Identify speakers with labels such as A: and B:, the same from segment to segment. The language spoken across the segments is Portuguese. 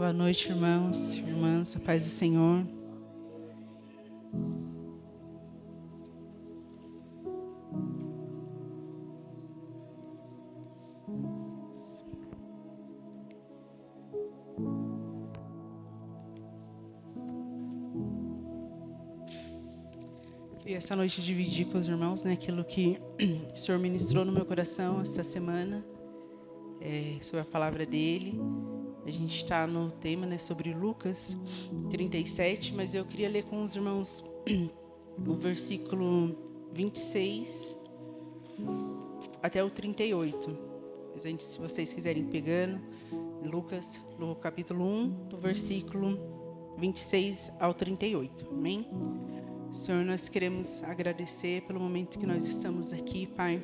A: Boa noite, irmãos, irmãs, a paz do Senhor. E essa noite dividir com os irmãos, aquilo que o Senhor ministrou no meu coração essa semana, sobre a palavra dele. A gente está no tema, sobre Lucas 37, mas eu queria ler com os irmãos o versículo 26 até o 38. Mas antes, se vocês quiserem pegando, Lucas, no capítulo 1, do versículo 26 ao 38. Amém? Senhor, nós queremos agradecer pelo momento que nós estamos aqui, Pai.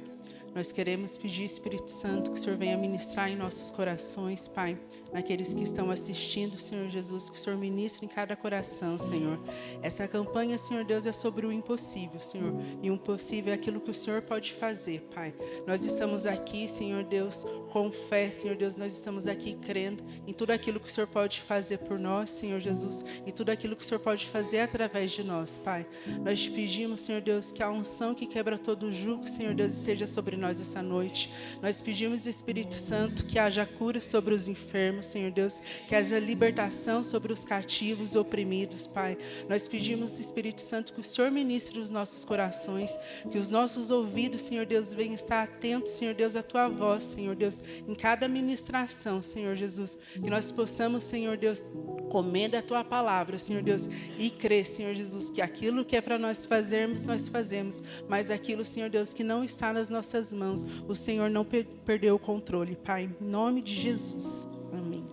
A: Nós queremos pedir, Espírito Santo, que o Senhor venha ministrar em nossos corações, Pai. Naqueles que estão assistindo, Senhor Jesus, que o Senhor ministre em cada coração, Senhor. Essa campanha, Senhor Deus, é sobre o impossível, Senhor. E o impossível é aquilo que o Senhor pode fazer, Pai. Nós estamos aqui, Senhor Deus, com fé, Senhor Deus. Nós estamos aqui crendo em tudo aquilo que o Senhor pode fazer por nós, Senhor Jesus. E tudo aquilo que o Senhor pode fazer através de nós, Pai. Nós te pedimos, Senhor Deus, que a unção que quebra todo o jugo, Senhor Deus, esteja sobre nós essa noite. Nós pedimos, Espírito Santo, que haja cura sobre os enfermos, Senhor Deus, que haja libertação sobre os cativos e oprimidos, Pai. Nós pedimos, Espírito Santo, que o Senhor ministre os nossos corações, que os nossos ouvidos, Senhor Deus, venham estar atentos, Senhor Deus, à Tua voz, Senhor Deus, em cada ministração, Senhor Jesus, que nós possamos, Senhor Deus, comer da Tua palavra, Senhor Deus, e crer, Senhor Jesus, que aquilo que é para nós fazermos, nós fazemos, mas aquilo, Senhor Deus, que não está nas nossas mãos, o Senhor não perdeu o controle, Pai, em nome de Jesus, amém.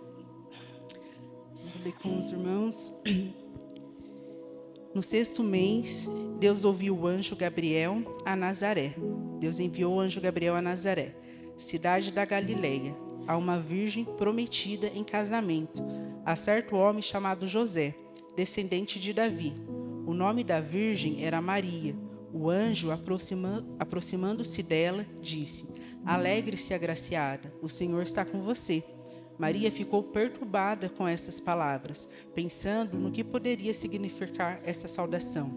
A: Vou ler com os irmãos. No 6º mês, Deus ouviu o anjo Gabriel a Nazaré. Deus enviou o anjo Gabriel a Nazaré, cidade da Galileia, a uma virgem prometida em casamento, a certo homem chamado José, descendente de Davi. O nome da virgem era Maria. O anjo, aproximando-se dela, disse: Alegre-se, agraciada, o Senhor está com você. Maria ficou perturbada com essas palavras, pensando no que poderia significar esta saudação.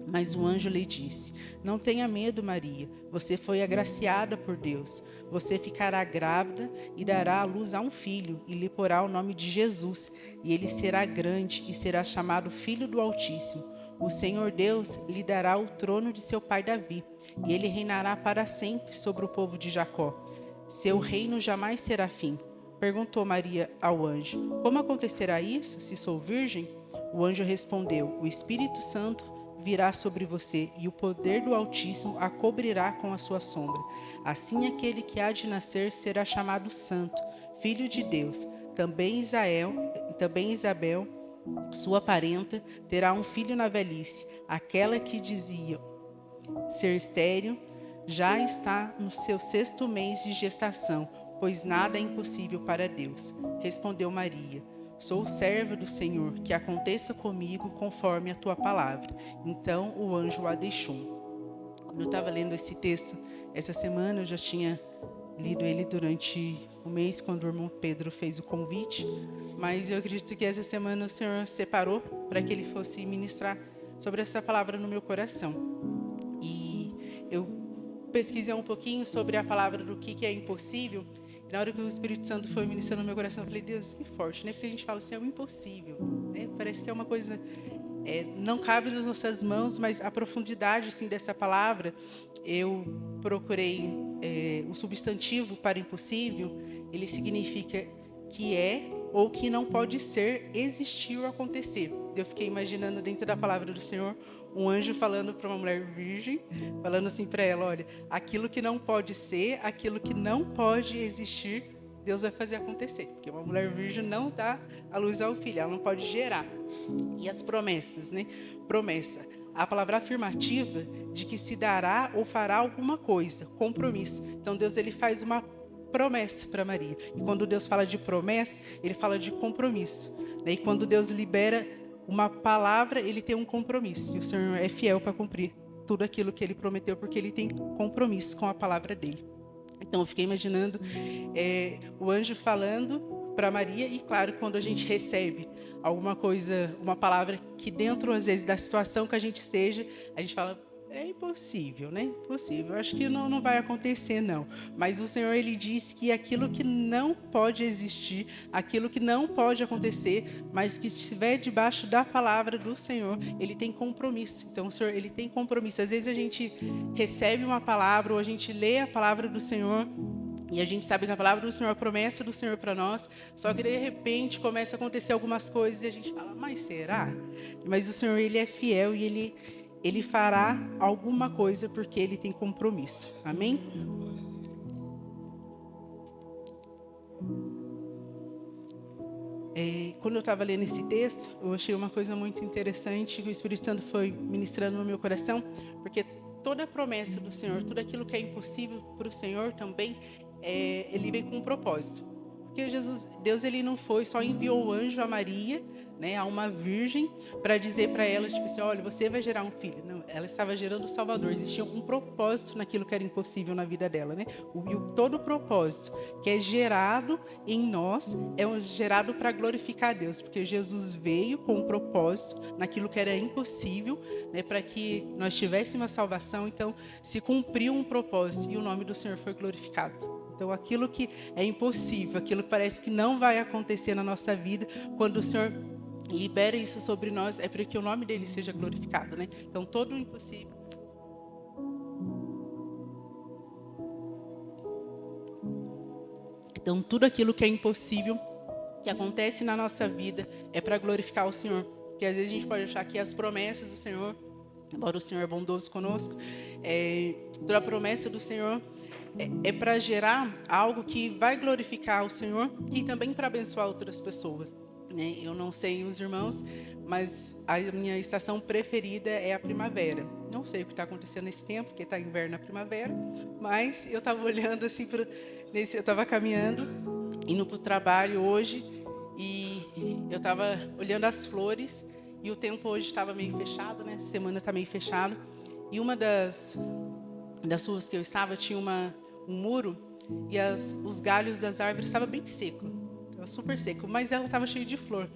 A: Mas o anjo lhe disse: Não tenha medo, Maria, você foi agraciada por Deus. Você ficará grávida e dará à luz a um filho, e lhe porá o nome de Jesus, e ele será grande e será chamado Filho do Altíssimo. O Senhor Deus lhe dará o trono de seu pai Davi, e ele reinará para sempre sobre o povo de Jacó. Seu reino jamais terá fim. Perguntou Maria ao anjo: Como acontecerá isso, se sou virgem? O anjo respondeu: O Espírito Santo virá sobre você, e o poder do Altíssimo a cobrirá com a sua sombra. Assim aquele que há de nascer será chamado Santo, Filho de Deus. Também Isabel, sua parenta, terá um filho na velhice. Aquela que dizia ser estéril já está no seu 6º mês de gestação, pois nada é impossível para Deus. Respondeu Maria: Sou serva do Senhor, que aconteça comigo conforme a tua palavra. Então o anjo a deixou. Quando eu estava lendo esse texto essa semana, eu já tinha lido ele durante o mês, quando o irmão Pedro fez o convite, mas eu acredito que essa semana o Senhor separou para que ele fosse ministrar sobre essa palavra no meu coração. E eu pesquisei um pouquinho sobre a palavra do que é impossível. E na hora que o Espírito Santo foi ministrando no meu coração, eu falei: Deus, que forte, né? Porque a gente fala assim, é o impossível, né? Parece que é uma coisa, não cabe nas nossas mãos, mas a profundidade assim, dessa palavra, eu procurei o substantivo para impossível, ele significa que é ou que não pode ser, existir ou acontecer. Eu fiquei imaginando dentro da palavra do Senhor um anjo falando para uma mulher virgem, falando assim para ela: olha, aquilo que não pode ser, aquilo que não pode existir, Deus vai fazer acontecer. Porque uma mulher virgem não dá a luz ao filho, ela não pode gerar. E as promessas, né? Promessa. A palavra afirmativa de que se dará ou fará alguma coisa, compromisso. Então Deus, ele faz uma promessa para Maria. E quando Deus fala de promessa, ele fala de compromisso, né? E quando Deus libera uma palavra, ele tem um compromisso. E o Senhor é fiel para cumprir tudo aquilo que ele prometeu, porque ele tem compromisso com a palavra dele. Então eu fiquei imaginando o anjo falando para Maria. E claro, quando a gente recebe alguma coisa, uma palavra que dentro às vezes da situação que a gente esteja, a gente fala, é impossível, né? Impossível. Acho que não vai acontecer, não. Mas o Senhor, Ele diz que aquilo que não pode existir, aquilo que não pode acontecer, mas que estiver debaixo da palavra do Senhor, Ele tem compromisso. Então, o Senhor, Ele tem compromisso. Às vezes a gente recebe uma palavra ou a gente lê a palavra do Senhor e a gente sabe que a palavra do Senhor, a promessa do Senhor para nós, só que de repente começa a acontecer algumas coisas e a gente fala, mas será? Mas o Senhor, Ele é fiel e Ele fará alguma coisa porque Ele tem compromisso. Amém? Quando eu estava lendo esse texto, eu achei uma coisa muito interessante que o Espírito Santo foi ministrando no meu coração, porque toda a promessa do Senhor, tudo aquilo que é impossível para o Senhor também, Ele vem com um propósito. Porque Deus, Ele não foi, só enviou o anjo a Maria, né, a uma virgem, para dizer para ela, tipo assim, olha, você vai gerar um filho. Não, ela estava gerando o Salvador. Existia um propósito naquilo que era impossível na vida dela, né? Todo o propósito que é gerado em nós é gerado para glorificar a Deus, porque Jesus veio com um propósito naquilo que era impossível, né, para que nós tivéssemos a salvação. Então, se cumpriu um propósito e o nome do Senhor foi glorificado. Então, aquilo que é impossível, aquilo que parece que não vai acontecer na nossa vida, quando o Senhor libera isso sobre nós, é para que o nome dele seja glorificado, né? Então, todo o impossível. Então, tudo aquilo que é impossível, que acontece na nossa vida, é para glorificar o Senhor. Porque às vezes a gente pode achar que as promessas do Senhor, embora o Senhor é bondoso conosco, toda a promessa do Senhor é para gerar algo que vai glorificar o Senhor e também para abençoar outras pessoas, né? Eu não sei os irmãos, mas a minha estação preferida é a primavera. Não sei o que está acontecendo nesse tempo, porque está inverno na primavera, mas eu estava olhando assim, eu estava caminhando, indo para o trabalho hoje, e eu estava olhando as flores, e o tempo hoje estava meio fechado, né? Essa semana está meio fechado, e uma das ruas que eu estava tinha um muro e os galhos das árvores estavam bem seco, estava super seco, mas ela estava cheia de flor.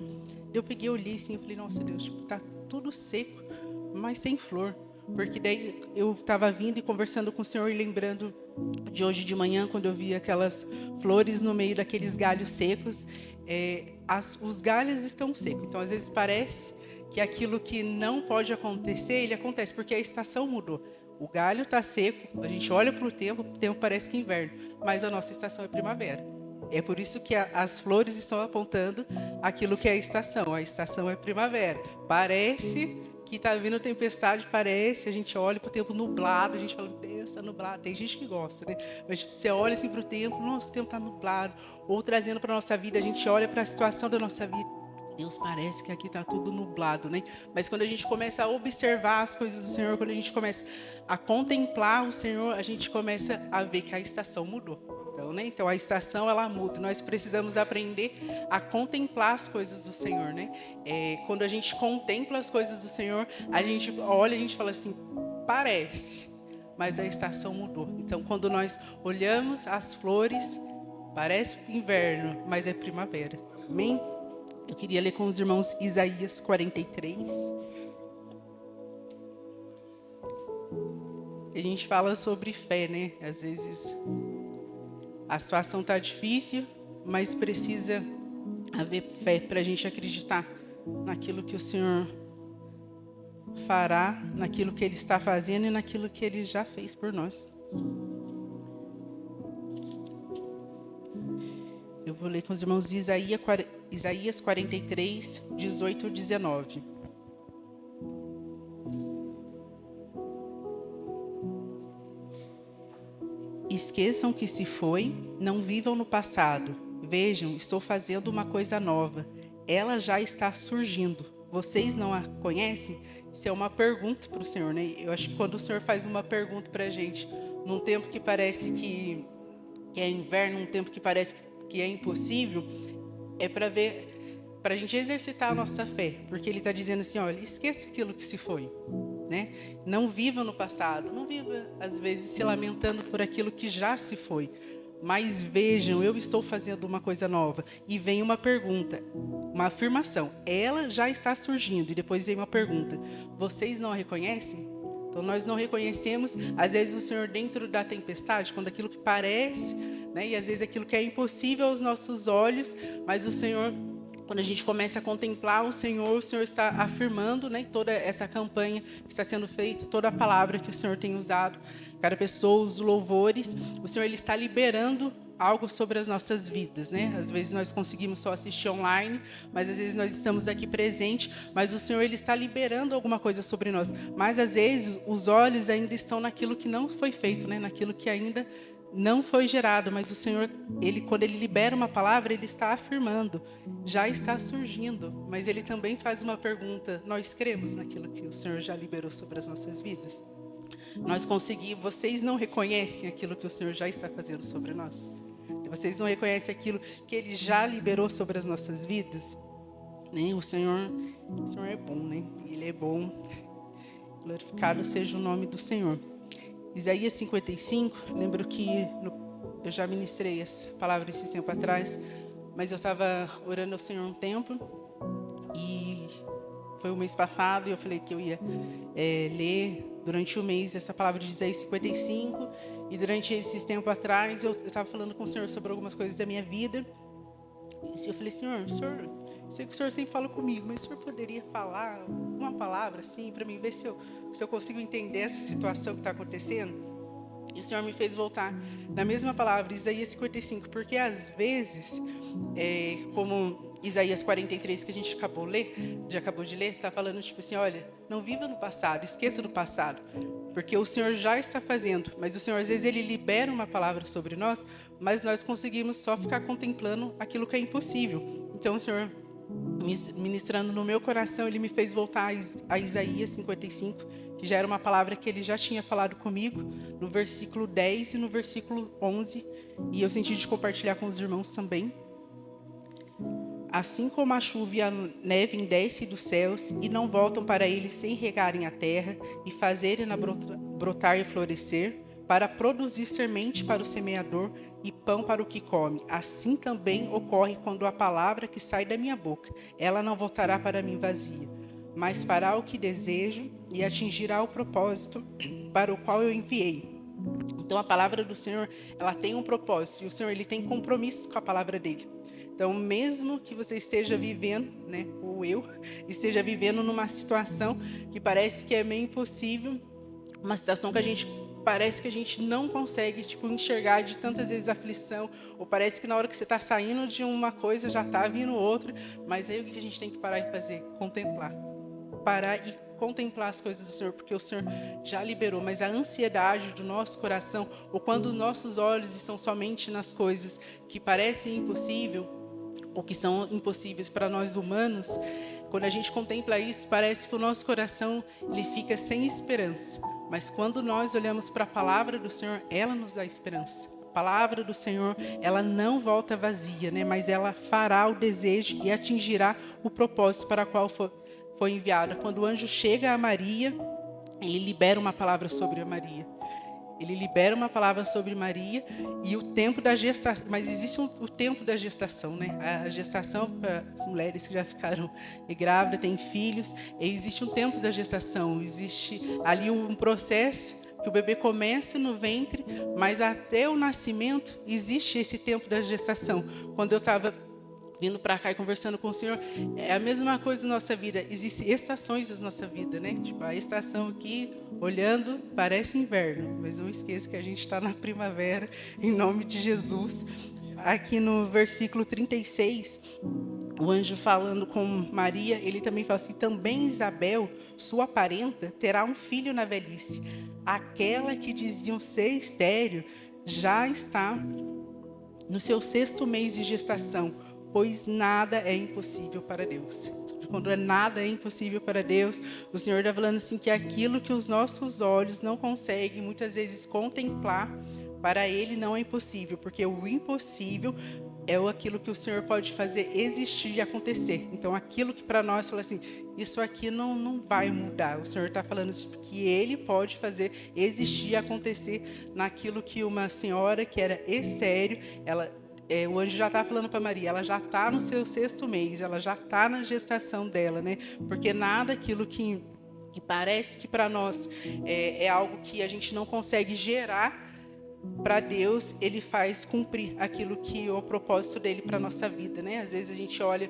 A: Eu peguei, olhei assim e falei, nossa Deus, tipo, tá tudo seco, mas sem flor. Porque daí eu estava vindo e conversando com o Senhor e lembrando de hoje de manhã, quando eu vi aquelas flores no meio daqueles galhos secos. Os galhos estão secos, então às vezes parece que aquilo que não pode acontecer, ele acontece, porque a estação mudou. O galho está seco, a gente olha para o tempo parece que é inverno, mas a nossa estação é primavera. É por isso que as flores estão apontando aquilo que é a estação é primavera. Parece que está vindo tempestade, a gente olha para o tempo nublado, a gente fala, Deus, está nublado. Tem gente que gosta, né? Mas você olha assim para o tempo, nossa, o tempo está nublado. Ou trazendo para a nossa vida, a gente olha para a situação da nossa vida. Deus, parece que aqui está tudo nublado, né? Mas quando a gente começa a observar as coisas do Senhor, quando a gente começa a contemplar o Senhor, a gente começa a ver que a estação mudou. Então, né? Então a estação ela muda. Nós precisamos aprender a contemplar as coisas do Senhor, né? Quando a gente contempla as coisas do Senhor, a gente olha e a gente fala assim, parece, mas a estação mudou. Então, quando nós olhamos as flores, parece inverno, mas é primavera. Amém? Eu queria ler com os irmãos Isaías 43. A gente fala sobre fé, né? Às vezes a situação está difícil, mas precisa haver fé para a gente acreditar naquilo que o Senhor fará, naquilo que Ele está fazendo e naquilo que Ele já fez por nós. Eu vou ler com os irmãos Isaías 43, 18 e 19. Esqueçam que se foi, não vivam no passado. Vejam, estou fazendo uma coisa nova. Ela já está surgindo. Vocês não a conhecem? Isso é uma pergunta para o Senhor, né? Eu acho que quando o Senhor faz uma pergunta para a gente, num tempo que parece que é inverno, num tempo que parece que é impossível, é para a gente exercitar a nossa fé, porque Ele está dizendo assim, olha, esqueça aquilo que se foi, né? Não viva no passado, não viva às vezes se lamentando por aquilo que já se foi, mas vejam, eu estou fazendo uma coisa nova. E vem uma pergunta, uma afirmação. Ela já está surgindo. E depois vem uma pergunta. Vocês não a reconhecem? Então, nós não reconhecemos, às vezes, o Senhor dentro da tempestade, quando aquilo que parece, né, e às vezes aquilo que é impossível aos nossos olhos, mas o Senhor, quando a gente começa a contemplar o Senhor está afirmando, né, toda essa campanha que está sendo feita, toda a palavra que o Senhor tem usado, cada pessoa, os louvores, o Senhor ele está liberando algo sobre as nossas vidas, né? Às vezes nós conseguimos só assistir online, mas às vezes nós estamos aqui presente, mas o Senhor ele está liberando alguma coisa sobre nós. Mas às vezes os olhos ainda estão naquilo que não foi feito, né? Naquilo que ainda não foi gerado, mas o Senhor, ele quando ele libera uma palavra, ele está afirmando, já está surgindo, mas ele também faz uma pergunta: nós cremos naquilo que o Senhor já liberou sobre as nossas vidas? Nós conseguimos, vocês não reconhecem aquilo que o Senhor já está fazendo sobre nós? Vocês não reconhecem aquilo que Ele já liberou sobre as nossas vidas? Né? O Senhor é bom, né? Ele é bom. Glorificado seja o nome do Senhor. Isaías 55, lembro que eu já ministrei essa palavra esse tempo atrás, mas eu estava orando ao Senhor um tempo, e foi o mês passado, e eu falei que eu ia ler durante o mês essa palavra de Isaías 55, e durante esses tempos atrás eu estava falando com o Senhor sobre algumas coisas da minha vida, e eu falei: Senhor, sei que o Senhor sempre fala comigo, mas o Senhor poderia falar uma palavra assim para mim, ver se eu consigo entender essa situação que está acontecendo? E o Senhor me fez voltar na mesma palavra, Isaías 55, porque às vezes, como Isaías 43, que a gente acabou de ler, está falando tipo assim: olha, não viva no passado, esqueça do passado, porque o Senhor já está fazendo, mas o Senhor às vezes ele libera uma palavra sobre nós, mas nós conseguimos só ficar contemplando aquilo que é impossível. Então o Senhor, ministrando no meu coração, ele me fez voltar a Isaías 55, que já era uma palavra que ele já tinha falado comigo, no versículo 10 e no versículo 11, e eu senti de compartilhar com os irmãos também. Assim como a chuva e a neve descem dos céus e não voltam para eles sem regarem a terra e fazerem-na brotar e florescer, para produzir semente para o semeador e pão para o que come, assim também ocorre quando a palavra que sai da minha boca, ela não voltará para mim vazia, mas fará o que desejo e atingirá o propósito para o qual eu enviei. Então a palavra do Senhor, ela tem um propósito, e o Senhor ele tem compromisso com a palavra dele. Então, mesmo que você esteja vivendo, né, ou eu esteja vivendo numa situação que parece que é meio impossível, uma situação que a gente parece que a gente não consegue enxergar de tantas vezes aflição, ou parece que na hora que você está saindo de uma coisa já está vindo outra, mas aí o que a gente tem que parar e fazer? Contemplar. Parar e contemplar as coisas do Senhor, porque o Senhor já liberou, mas a ansiedade do nosso coração, ou quando os nossos olhos estão somente nas coisas que parecem impossíveis, ou que são impossíveis para nós humanos, quando a gente contempla isso, parece que o nosso coração ele fica sem esperança. Mas quando nós olhamos para a palavra do Senhor, ela nos dá esperança. A palavra do Senhor, ela não volta vazia, né? Mas ela fará o desejo e atingirá o propósito para o qual foi enviada. Quando o anjo chega a Maria, ele libera uma palavra sobre a Maria. Ele libera uma palavra sobre Maria e o tempo da gestação, mas existe o tempo da gestação, né? A gestação para as mulheres que já ficaram grávidas, têm filhos, existe um tempo da gestação, existe ali um processo que o bebê começa no ventre, mas até o nascimento existe esse tempo da gestação. Quando eu estava vindo para cá e conversando com o Senhor, é a mesma coisa na nossa vida. Existem estações da nossa vida, né? Tipo, a estação aqui, olhando, parece inverno, mas não esqueça que a gente está na primavera, em nome de Jesus. Aqui no versículo 36, o anjo falando com Maria, ele também fala assim: também Isabel, sua parenta, terá um filho na velhice. Aquela que diziam ser estéril já está no seu 6º mês de gestação, pois nada é impossível para Deus. Quando nada é impossível para Deus, o Senhor está falando assim que aquilo que os nossos olhos não conseguem muitas vezes contemplar, para Ele não é impossível, porque o impossível é aquilo que o Senhor pode fazer existir e acontecer. Então, aquilo que para nós fala assim, isso aqui não vai mudar. O Senhor está falando assim, que Ele pode fazer existir e acontecer naquilo que uma senhora que era estéril, o anjo já está falando para Maria, ela já está no seu 6º mês, ela já está na gestação dela, né? Porque nada aquilo que parece que para nós é algo que a gente não consegue gerar, para Deus, Ele faz cumprir aquilo que é o propósito dele para a nossa vida, né? Às vezes a gente olha,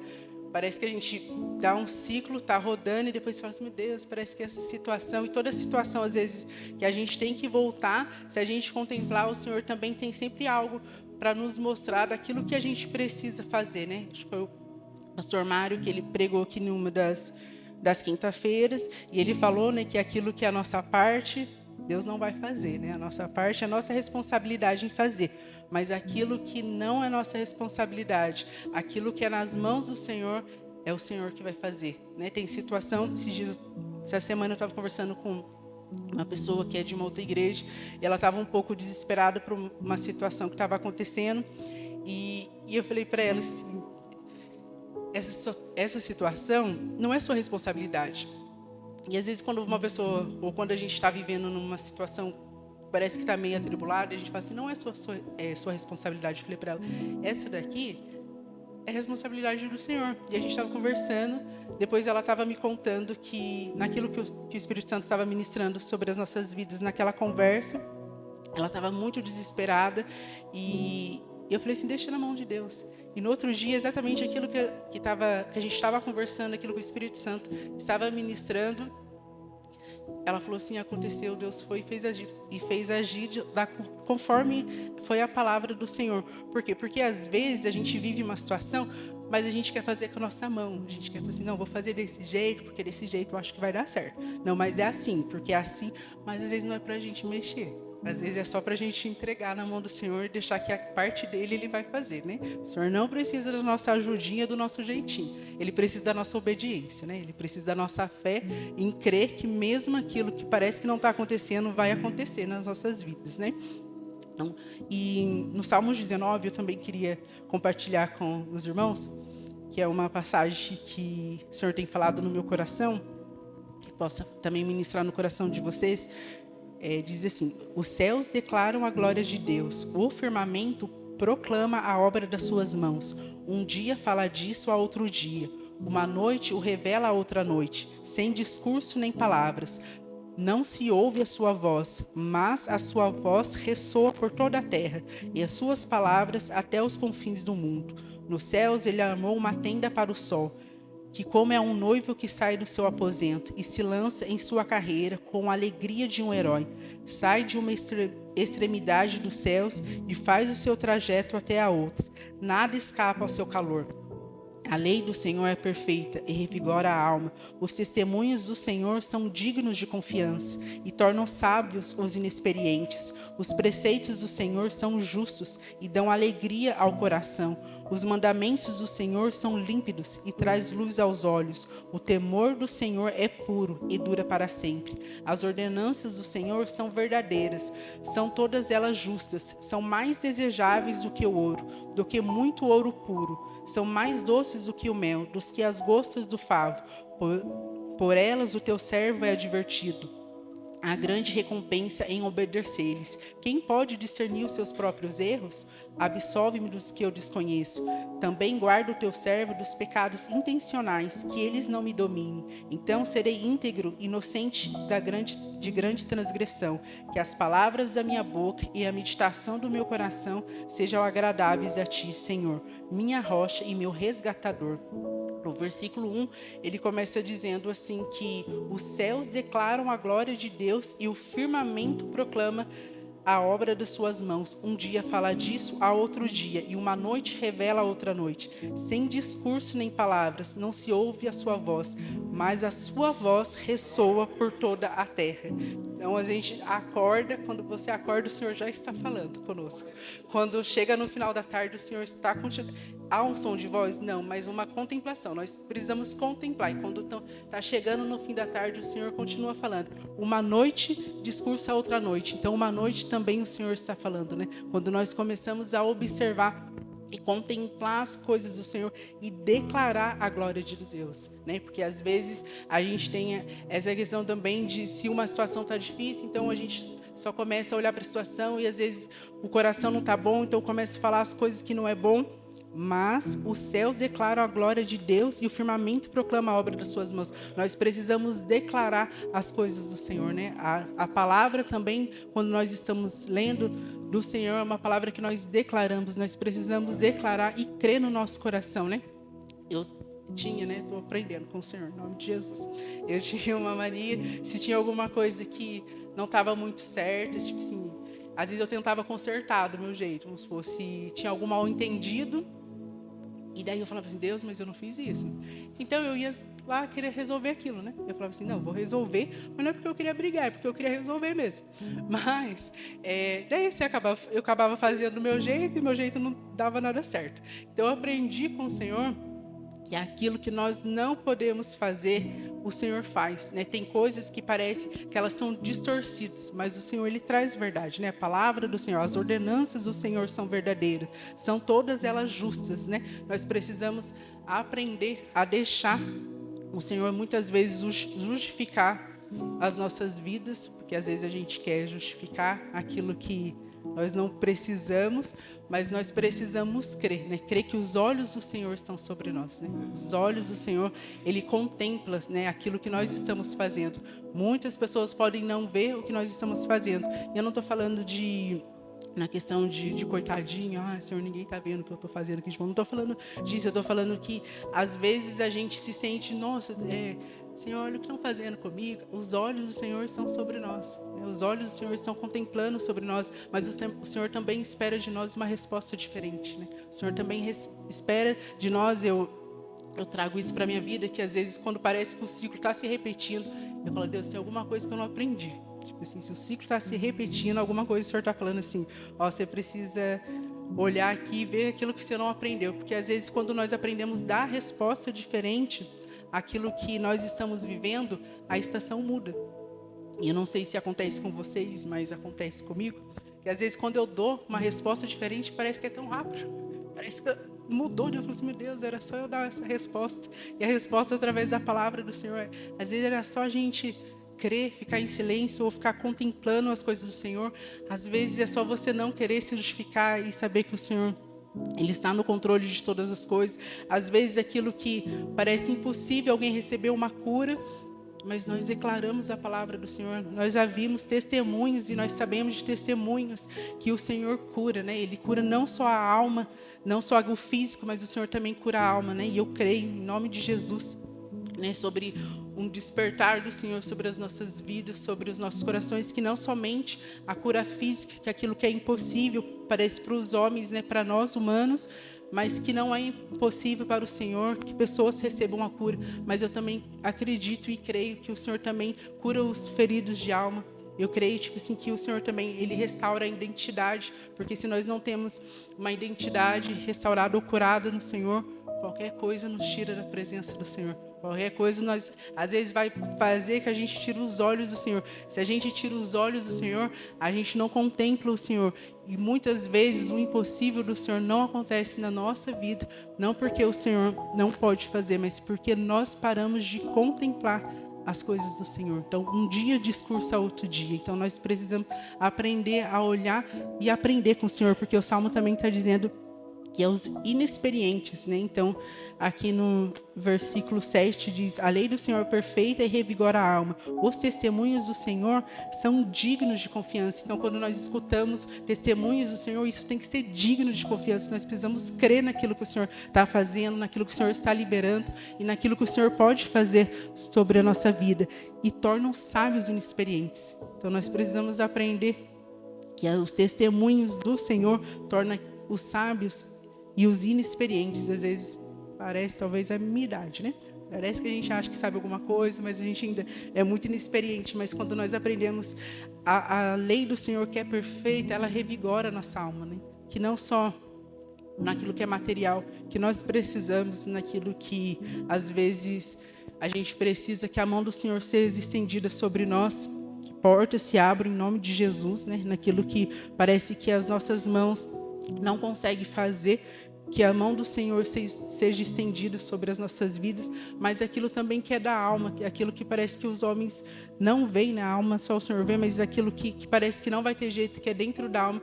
A: parece que a gente dá um ciclo, tá rodando e depois fala assim, meu Deus, parece que essa situação, e toda situação às vezes que a gente tem que voltar, se a gente contemplar, o Senhor também tem sempre algo para nos mostrar daquilo que a gente precisa fazer, né? Acho que foi o pastor Mário que ele pregou aqui numa das quinta-feiras, e ele falou, né, que aquilo que é a nossa parte, Deus não vai fazer, né? A nossa parte é a nossa responsabilidade em fazer. Mas aquilo que não é nossa responsabilidade, aquilo que é nas mãos do Senhor, é o Senhor que vai fazer, né? Tem situação, essa semana eu estava conversando com uma pessoa que é de uma outra igreja, e ela estava um pouco desesperada por uma situação que estava acontecendo, e eu falei para ela assim, essa situação não é sua responsabilidade. E às vezes quando uma pessoa, ou quando a gente está vivendo numa situação, parece que está meio atribulada, a gente fala assim, não é sua responsabilidade. Eu falei para ela, essa daqui é responsabilidade do Senhor. E a gente estava conversando, depois ela estava me contando que naquilo que o Espírito Santo estava ministrando sobre as nossas vidas, naquela conversa, ela estava muito desesperada, e eu falei assim, deixa na mão de Deus. E no outro dia, exatamente aquilo que a gente estava conversando, aquilo que o Espírito Santo estava ministrando, ela falou assim, aconteceu, Deus foi e fez agir conforme foi a palavra do Senhor. Por quê? Porque às vezes a gente vive uma situação, mas a gente quer fazer com a nossa mão. A gente quer falar assim, não, vou fazer desse jeito, porque desse jeito eu acho que vai dar certo. Não, mas é assim, porque é assim, mas às vezes não é para a gente mexer. Às vezes é só para a gente entregar na mão do Senhor e deixar que a parte dele Ele vai fazer, né? O Senhor não precisa da nossa ajudinha, do nosso jeitinho. Ele precisa da nossa obediência, né? Ele precisa da nossa fé em crer que mesmo aquilo que parece que não está acontecendo, vai acontecer nas nossas vidas, né? Então, e no Salmos 19, eu também queria compartilhar com os irmãos, que é uma passagem que o Senhor tem falado no meu coração, que possa também ministrar no coração de vocês. Diz assim, os céus declaram a glória de Deus, o firmamento proclama a obra das suas mãos. Um dia fala disso a outro dia, uma noite o revela a outra noite, sem discurso nem palavras. Não se ouve a sua voz, mas a sua voz ressoa por toda a terra, e as suas palavras até os confins do mundo. Nos céus ele armou uma tenda para o sol, que como é um noivo que sai do seu aposento e se lança em sua carreira com a alegria de um herói, sai de uma extremidade dos céus e faz o seu trajeto até a outra. Nada escapa ao seu calor. A lei do Senhor é perfeita e revigora a alma. Os testemunhos do Senhor são dignos de confiança e tornam sábios os inexperientes. Os preceitos do Senhor são justos e dão alegria ao coração. Os mandamentos do Senhor são límpidos e traz luz aos olhos. O temor do Senhor é puro e dura para sempre. As ordenanças do Senhor são verdadeiras, são todas elas justas, são mais desejáveis do que o ouro, do que muito ouro puro. São mais doces do que o mel, dos que as gostas do favo. Por elas o teu servo é advertido. Há grande recompensa em obedecer-lhes. Quem pode discernir os seus próprios erros? Absolve-me dos que eu desconheço. Também guarda o teu servo dos pecados intencionais, que eles não me dominem. Então serei íntegro, inocente de grande transgressão. Que as palavras da minha boca e a meditação do meu coração sejam agradáveis a ti, Senhor, minha rocha e meu resgatador. No versículo 1, ele começa dizendo assim que os céus declaram a glória de Deus e o firmamento proclama a obra das suas mãos. Um dia fala disso a outro dia, e uma noite revela a outra noite. Sem discurso nem palavras, não se ouve a sua voz, mas a sua voz ressoa por toda a terra. Então a gente acorda, quando você acorda, o Senhor já está falando conosco. Quando chega no final da tarde, o Senhor está contigo. Há um som de voz? Não, mas uma contemplação. Nós precisamos contemplar. E quando está chegando no fim da tarde, o Senhor continua falando. Uma noite discursa a outra noite. Então, uma noite também o Senhor está falando, né? Quando nós começamos a observar e contemplar as coisas do Senhor e declarar a glória de Deus, né? Porque às vezes a gente tem essa questão também de se uma situação está difícil, então a gente só começa a olhar para a situação e às vezes o coração não está bom, então começa a falar as coisas que não é bom. Mas os céus declaram a glória de Deus e o firmamento proclama a obra das suas mãos. Nós precisamos declarar as coisas do Senhor, né? A palavra também, quando nós estamos lendo do Senhor, é uma palavra que nós declaramos. Nós precisamos declarar e crer no nosso coração, né? Eu tinha, né? Estou aprendendo com o Senhor, em nome de Jesus. Eu tinha uma mania, se tinha alguma coisa que não estava muito certa, tipo assim, às vezes eu tentava consertar do meu jeito, vamos supor, se tinha algum mal entendido. E daí eu falava assim, Deus, mas eu não fiz isso. Então eu ia lá querer resolver aquilo, né? Eu falava assim, não, vou resolver, mas não é porque eu queria brigar, é porque eu queria resolver mesmo. Mas, daí eu acabava fazendo do meu jeito e meu jeito não dava nada certo. Então eu aprendi com o Senhor que aquilo que nós não podemos fazer, o Senhor faz, né? Tem coisas que parece que elas são distorcidas, mas o Senhor, Ele traz verdade, né? A palavra do Senhor, as ordenanças do Senhor são verdadeiras, são todas elas justas, né? Nós precisamos aprender a deixar o Senhor muitas vezes justificar as nossas vidas, porque às vezes a gente quer justificar aquilo que nós não precisamos, mas nós precisamos crer, né? Crer que os olhos do Senhor estão sobre nós, né? Os olhos do Senhor, Ele contempla, né, aquilo que nós estamos fazendo. Muitas pessoas podem não ver o que nós estamos fazendo. E eu não estou falando na questão de coitadinho, Senhor, ninguém está vendo o que eu estou fazendo aqui. Não estou falando disso, eu estou falando que às vezes a gente se sente, nossa, Senhor, olha o que estão fazendo comigo. Os olhos do Senhor estão sobre nós, né? Os olhos do Senhor estão contemplando sobre nós, mas o Senhor também espera de nós uma resposta diferente, né? O Senhor também espera de nós, eu trago isso para a minha vida, que às vezes quando parece que o ciclo está se repetindo, eu falo, Deus, tem alguma coisa que eu não aprendi. Tipo assim, se o ciclo está se repetindo, alguma coisa o Senhor está falando assim, você precisa olhar aqui e ver aquilo que você não aprendeu, porque às vezes quando nós aprendemos dar resposta diferente àquilo que nós estamos vivendo, a estação muda. E eu não sei se acontece com vocês, mas acontece comigo, que às vezes quando eu dou uma resposta diferente, parece que é tão rápido, parece que mudou, eu falo assim, meu Deus, era só eu dar essa resposta, e a resposta através da palavra do Senhor, às vezes era só a gente crer, ficar em silêncio ou ficar contemplando as coisas do Senhor. Às vezes é só você não querer se justificar e saber que o Senhor, Ele está no controle de todas as coisas. Às vezes aquilo que parece impossível alguém receber uma cura, mas nós declaramos a palavra do Senhor. Nós já vimos testemunhos e nós sabemos de testemunhos que o Senhor cura, né? Ele cura não só a alma, não só o físico, mas o Senhor também cura a alma, né? E eu creio em nome de Jesus, né, sobre um despertar do Senhor sobre as nossas vidas, sobre os nossos corações, que não somente a cura física, que aquilo que é impossível parece para os homens, né, para nós humanos, mas que não é impossível para o Senhor que pessoas recebam a cura. Mas eu também acredito e creio que o Senhor também cura os feridos de alma. Eu creio, tipo assim, que o Senhor também, Ele restaura a identidade, porque se nós não temos uma identidade restaurada ou curada no Senhor, qualquer coisa nos tira da presença do Senhor. Qualquer coisa, nós, às vezes, vai fazer que a gente tire os olhos do Senhor. Se a gente tira os olhos do Senhor, a gente não contempla o Senhor. E muitas vezes o impossível do Senhor não acontece na nossa vida, não porque o Senhor não pode fazer, mas porque nós paramos de contemplar as coisas do Senhor. Então, um dia discursa outro dia. Então, nós precisamos aprender a olhar e aprender com o Senhor, porque o Salmo também está dizendo que é os inexperientes, né? Então, aqui no versículo 7 diz, a lei do Senhor é perfeita e revigora a alma. Os testemunhos do Senhor são dignos de confiança. Então, quando nós escutamos testemunhos do Senhor, isso tem que ser digno de confiança. Nós precisamos crer naquilo que o Senhor está fazendo, naquilo que o Senhor está liberando e naquilo que o Senhor pode fazer sobre a nossa vida. E tornam sábios os inexperientes. Então, nós precisamos aprender que os testemunhos do Senhor tornam os sábios e os inexperientes. Às vezes parece talvez a minha idade, né? Parece que a gente acha que sabe alguma coisa, mas a gente ainda é muito inexperiente. Mas quando nós aprendemos a lei do Senhor, que é perfeita, ela revigora a nossa alma, né? Que não só naquilo que é material, que nós precisamos, naquilo que às vezes a gente precisa que a mão do Senhor seja estendida sobre nós, que portas se abram em nome de Jesus, né? Naquilo que parece que as nossas mãos não conseguem fazer, que a mão do Senhor seja estendida sobre as nossas vidas, mas aquilo também que é da alma, aquilo que parece que os homens não veem na alma, só o Senhor vê, mas aquilo que parece que não vai ter jeito, que é dentro da alma,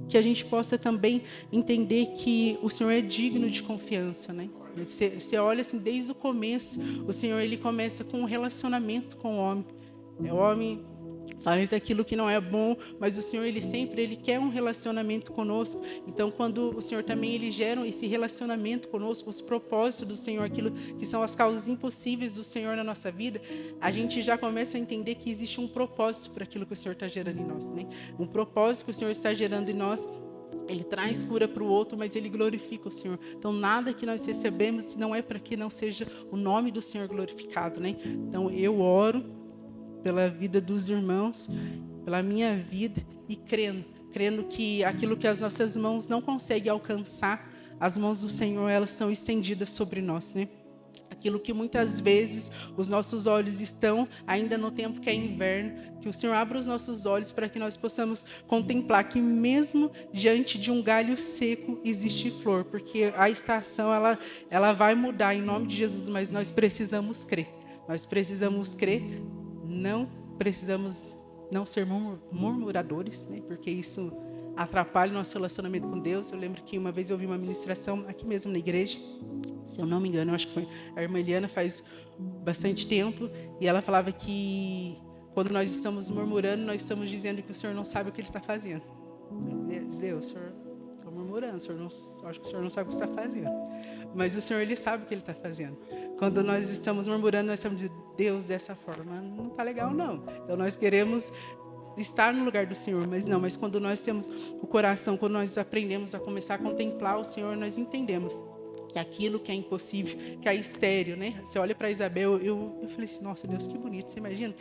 A: que a gente possa também entender que o Senhor é digno de confiança, né? Você olha assim, desde o começo, o Senhor ele começa com um relacionamento com o homem. O homem faz aquilo que não é bom, mas o Senhor ele quer um relacionamento conosco. Então, quando o Senhor também ele gera esse relacionamento conosco, os propósitos do Senhor, aquilo que são as causas impossíveis do Senhor na nossa vida, a gente já começa a entender que existe um propósito para aquilo que o Senhor está gerando em nós, né? Um propósito que o Senhor está gerando em nós. Ele traz cura para o outro, mas ele glorifica o Senhor. Então, nada que nós recebemos não é para que não seja o nome do Senhor glorificado, né? Então, eu oro pela vida dos irmãos, pela minha vida e crendo que aquilo que as nossas mãos não conseguem alcançar, as mãos do Senhor, elas estão estendidas sobre nós, né? Aquilo que muitas vezes os nossos olhos estão ainda no tempo que é inverno, que o Senhor abra os nossos olhos para que nós possamos contemplar que mesmo diante de um galho seco existe flor, porque a estação ela vai mudar em nome de Jesus, mas nós precisamos crer. Nós precisamos crer, não precisamos não ser murmuradores, né? Porque isso atrapalha o nosso relacionamento com Deus. Eu lembro que uma vez eu ouvi uma ministração aqui mesmo na igreja, se eu não me engano, eu acho que foi a irmã Eliana, faz bastante tempo, e ela falava que quando nós estamos murmurando, nós estamos dizendo que o Senhor não sabe o que Ele está fazendo. Deus, o Senhor está murmurando, acho que o Senhor não sabe o que está fazendo. Mas o Senhor, Ele sabe o que Ele está fazendo. Quando nós estamos murmurando, nós estamos dizendo, Deus, dessa forma não está legal, não. Então nós queremos estar no lugar do Senhor, mas quando nós temos o coração, quando nós aprendemos a começar a contemplar o Senhor, nós entendemos que aquilo que é impossível, que é estéril, né? Você olha para Isabel, eu falei assim, nossa Deus, que bonito, você imagina?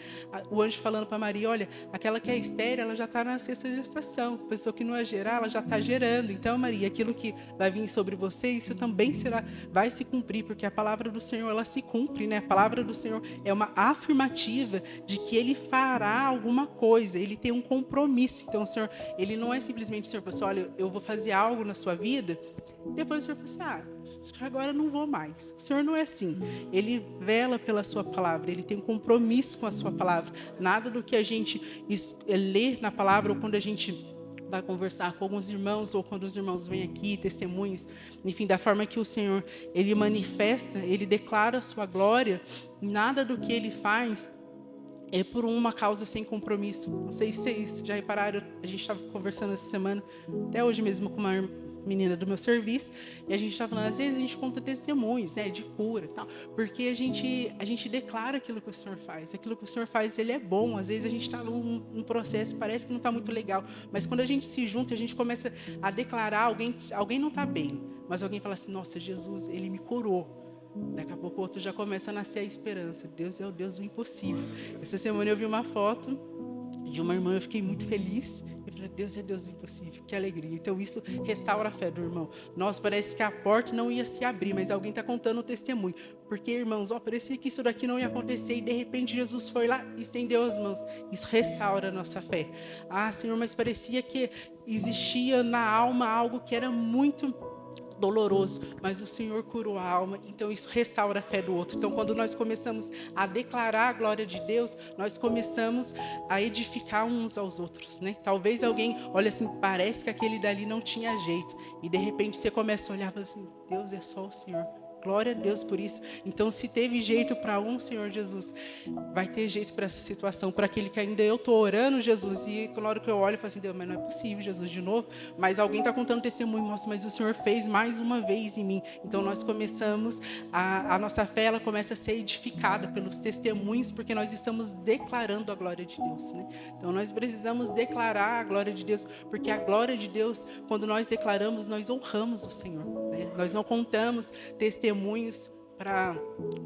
A: O anjo falando para Maria, olha, aquela que é estéril, ela já está na sexta gestação, a pessoa que não é gerar, ela já está gerando. Então, Maria, aquilo que vai vir sobre você, isso também vai se cumprir, porque a palavra do Senhor, ela se cumpre, né? A palavra do Senhor é uma afirmativa de que Ele fará alguma coisa, Ele tem um compromisso. Então, o Senhor, Ele não é simplesmente o Senhor, pessoal, olha, eu vou fazer algo na sua vida, e depois o Senhor fala assim, agora não vou mais. O Senhor não é assim. Ele vela pela sua palavra, Ele tem um compromisso com a sua palavra. Nada do que a gente lê na palavra ou quando a gente vai conversar com alguns irmãos ou quando os irmãos vêm aqui, testemunhos, enfim, da forma que o Senhor, Ele manifesta, Ele declara a sua glória, nada do que Ele faz é por uma causa sem compromisso. Não sei se vocês já repararam, a gente estava conversando essa semana, até hoje mesmo com uma menina do meu serviço, e a gente está falando, às vezes a gente conta testemunhos, né, de cura e tal, porque a gente declara aquilo que o Senhor faz. Aquilo que o Senhor faz, Ele é bom. Às vezes a gente está num processo, parece que não está muito legal, mas quando a gente se junta, a gente começa a declarar, alguém não está bem, mas alguém fala assim, nossa, Jesus, Ele me curou. Daqui a pouco o outro já começa a nascer a esperança. Deus é o Deus do impossível. Essa semana eu vi uma foto de uma irmã, eu fiquei muito feliz. Eu falei, Deus é Deus do impossível, que alegria. Então isso restaura a fé do irmão. Nossa, parece que a porta não ia se abrir, mas alguém está contando o testemunho. Porque, irmãos, parecia que isso daqui não ia acontecer e de repente Jesus foi lá e estendeu as mãos. Isso restaura a nossa fé. Ah, Senhor, mas parecia que existia na alma algo que era muito doloroso, mas o Senhor curou a alma, então isso restaura a fé do outro. Então, quando nós começamos a declarar a glória de Deus, nós começamos a edificar uns aos outros, né? Talvez alguém olhe assim, parece que aquele dali não tinha jeito, e de repente você começa a olhar e fala assim, Deus, é só o Senhor. Glória a Deus por isso. Então, se teve jeito para um, Senhor Jesus, vai ter jeito para essa situação, para aquele que ainda eu estou orando, Jesus, e na hora que eu olho, eu falo assim, Deus, mas não é possível, Jesus, de novo. Mas alguém está contando testemunho, nossa, mas o Senhor fez mais uma vez em mim. Então, nós começamos, a nossa fé, ela começa a ser edificada pelos testemunhos, porque nós estamos declarando a glória de Deus, né? Então, nós precisamos declarar a glória de Deus, porque a glória de Deus, quando nós declaramos, nós honramos o Senhor, né? Nós não contamos testemunhos para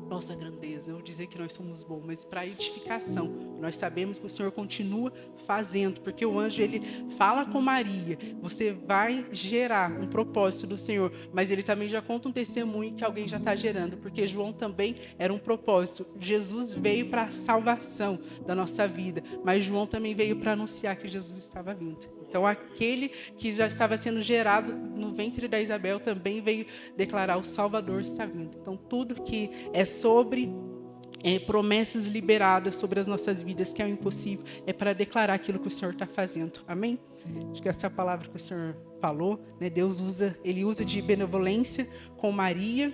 A: nossa grandeza, eu dizer que nós somos bons, mas para edificação. Nós sabemos que o Senhor continua fazendo, porque o anjo, ele fala com Maria, você vai gerar um propósito do Senhor, mas ele também já conta um testemunho que alguém já está gerando, porque João também era um propósito. Jesus veio para a salvação da nossa vida, mas João também veio para anunciar que Jesus estava vindo. Então, aquele que já estava sendo gerado no ventre da Isabel também veio declarar: o Salvador está vindo. Então, tudo que é sobre promessas liberadas sobre as nossas vidas, que é o impossível, é para declarar aquilo que o Senhor está fazendo. Amém? Acho que essa é a palavra que o Senhor falou, né? Deus ele usa de benevolência com Maria.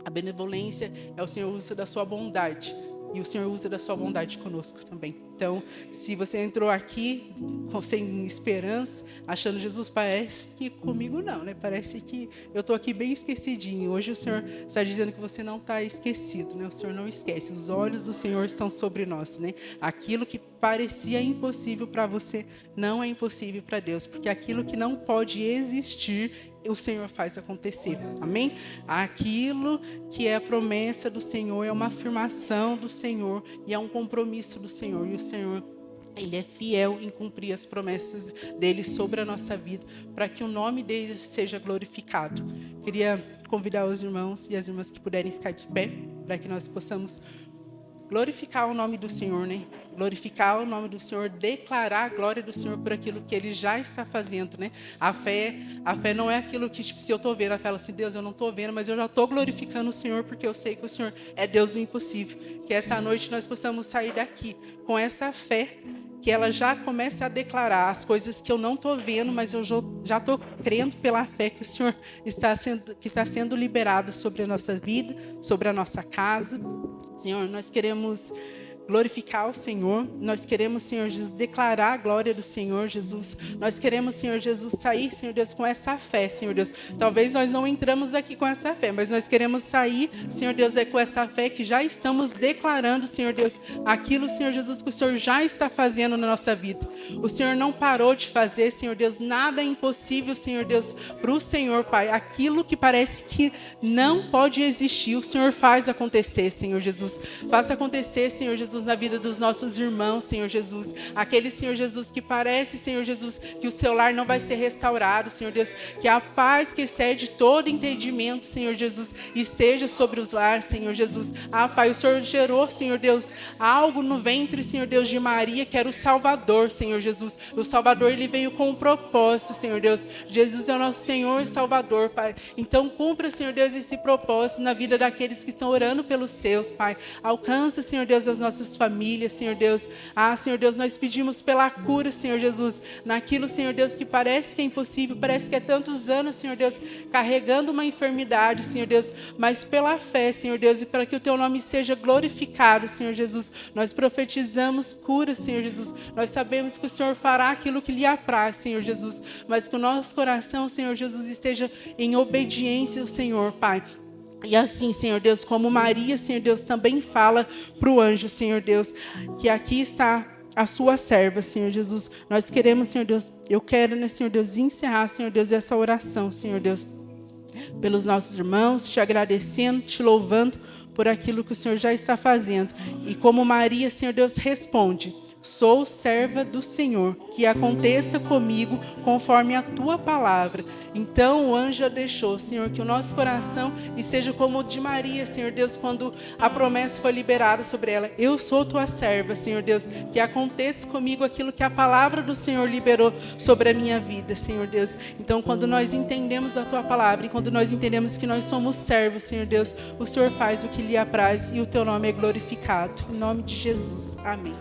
A: A benevolência é o Senhor usa da sua bondade. E o Senhor usa da sua bondade conosco também. Então, se você entrou aqui sem esperança, achando Jesus, parece que comigo não, né? Parece que eu estou aqui bem esquecidinho. Hoje o Senhor está dizendo que você não está esquecido, né? O Senhor não esquece. Os olhos do Senhor estão sobre nós, né? Aquilo que parecia impossível para você não é impossível para Deus, porque aquilo que não pode existir, o Senhor faz acontecer. Amém? Aquilo que é a promessa do Senhor é uma afirmação do Senhor e é um compromisso do Senhor. E o Senhor, Ele é fiel em cumprir as promessas dEle sobre a nossa vida, para que o nome dEle seja glorificado. Queria convidar os irmãos e as irmãs que puderem ficar de pé, para que nós possamos glorificar o nome do Senhor, né? Glorificar o nome do Senhor, declarar a glória do Senhor por aquilo que Ele já está fazendo, né? A fé não é aquilo que, tipo, se eu estou vendo, ela fala assim: Deus, eu não estou vendo, mas eu já estou glorificando o Senhor, porque eu sei que o Senhor é Deus do impossível. Que essa noite nós possamos sair daqui com essa fé, que ela já comece a declarar as coisas que eu não estou vendo, mas eu já estou crendo pela fé que o Senhor está sendo liberado sobre a nossa vida, sobre a nossa casa. Senhor, nós queremos glorificar o Senhor, nós queremos, Senhor Jesus, declarar a glória do Senhor Jesus, nós queremos, Senhor Jesus, sair, Senhor Deus, com essa fé, Senhor Deus. Talvez nós não entramos aqui com essa fé, mas nós queremos sair, Senhor Deus, com essa fé que já estamos declarando, Senhor Deus, aquilo, Senhor Jesus, que o Senhor já está fazendo na nossa vida. O Senhor não parou de fazer, Senhor Deus, nada é impossível, Senhor Deus, para o Senhor, Pai. Aquilo que parece que não pode existir, o Senhor faz acontecer, Senhor Jesus. Faça acontecer, Senhor Jesus, na vida dos nossos irmãos, Senhor Jesus. Aquele, Senhor Jesus, que parece, Senhor Jesus, que o seu lar não vai ser restaurado, Senhor Deus. Que a paz que excede todo entendimento, Senhor Jesus, esteja sobre os lares, Senhor Jesus. Ah, Pai, o Senhor gerou, Senhor Deus, algo no ventre, Senhor Deus, de Maria, que era o Salvador, Senhor Jesus. O Salvador, ele veio com um propósito, Senhor Deus. Jesus é o nosso Senhor e Salvador, Pai. Então, cumpra, Senhor Deus, esse propósito na vida daqueles que estão orando pelos seus, Pai. Alcança, Senhor Deus, as nossas famílias, Senhor Deus. Ah, Senhor Deus, nós pedimos pela cura, Senhor Jesus, naquilo, Senhor Deus, que parece que é impossível, parece que é tantos anos, Senhor Deus, carregando uma enfermidade, Senhor Deus, mas pela fé, Senhor Deus, e para que o teu nome seja glorificado, Senhor Jesus, nós profetizamos cura, Senhor Jesus. Nós sabemos que o Senhor fará aquilo que lhe apraz, Senhor Jesus, mas que o nosso coração, Senhor Jesus, esteja em obediência ao Senhor, Pai. E assim, Senhor Deus, como Maria, Senhor Deus, também fala para o anjo, Senhor Deus, que aqui está a sua serva, Senhor Jesus. Nós queremos, Senhor Deus, eu quero, né, Senhor Deus, encerrar, Senhor Deus, essa oração, Senhor Deus, pelos nossos irmãos, te agradecendo, te louvando por aquilo que o Senhor já está fazendo. E como Maria, Senhor Deus, responde: sou serva do Senhor, que aconteça comigo conforme a tua palavra. Então o anjo a deixou, Senhor, que o nosso coração esteja como o de Maria, Senhor Deus, quando a promessa foi liberada sobre ela. Eu sou tua serva, Senhor Deus, que aconteça comigo aquilo que a palavra do Senhor liberou sobre a minha vida, Senhor Deus. Então, quando nós entendemos a tua palavra e quando nós entendemos que nós somos servos, Senhor Deus, o Senhor faz o que lhe apraz e o teu nome é glorificado. Em nome de Jesus. Amém.